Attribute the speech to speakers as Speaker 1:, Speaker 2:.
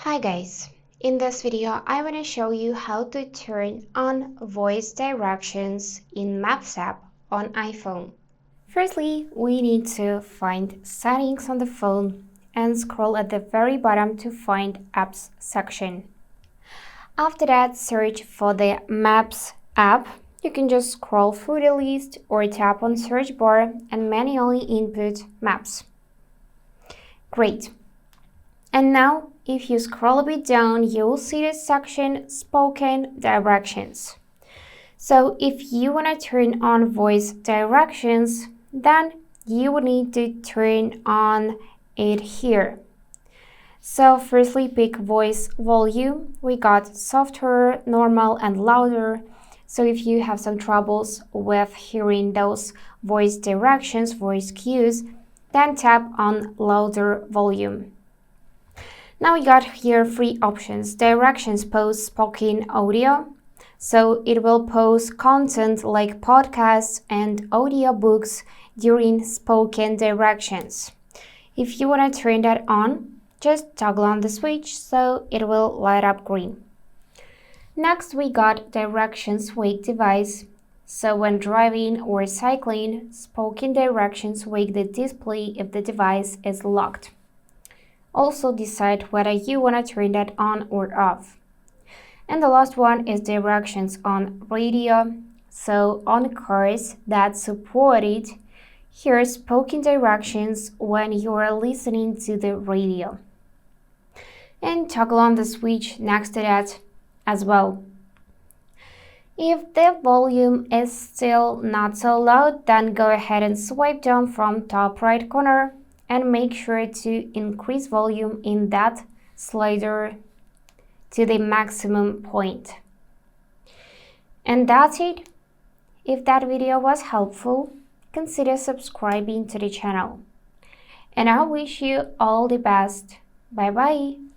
Speaker 1: Hi guys, in this video I want to show you how to turn on voice directions in Maps app on iPhone. Firstly, we need to find settings on the phone and scroll at the very bottom to find apps section. After that, search for the Maps app. You can just scroll through the list or tap on search bar and manually input maps. Great. And now, if you scroll a bit down, you will see the section Spoken Directions. So if you want to turn on voice directions, then you will need to turn on it here. So firstly, pick voice volume. We got softer, normal, and louder. So if you have some troubles with hearing those voice directions, voice cues, then tap on louder volume. Now we got here three options. Directions post spoken audio. So it will post content like podcasts and audiobooks during spoken directions. If you want to turn that on, just toggle on the switch so it will light up green. Next we got directions wake device. So when driving or cycling, spoken directions wake the display if the device is locked. Also decide whether you want to turn that on or off. And the last one is directions on radio. So on cars that support it, hear spoken directions when you are listening to the radio. And toggle on the switch next to that as well. If the volume is still not so loud, then go ahead and swipe down from top right corner and make sure to increase volume in that slider to the maximum point. And that's it. If that video was helpful, consider subscribing to the channel. And I wish you all the best. Bye bye.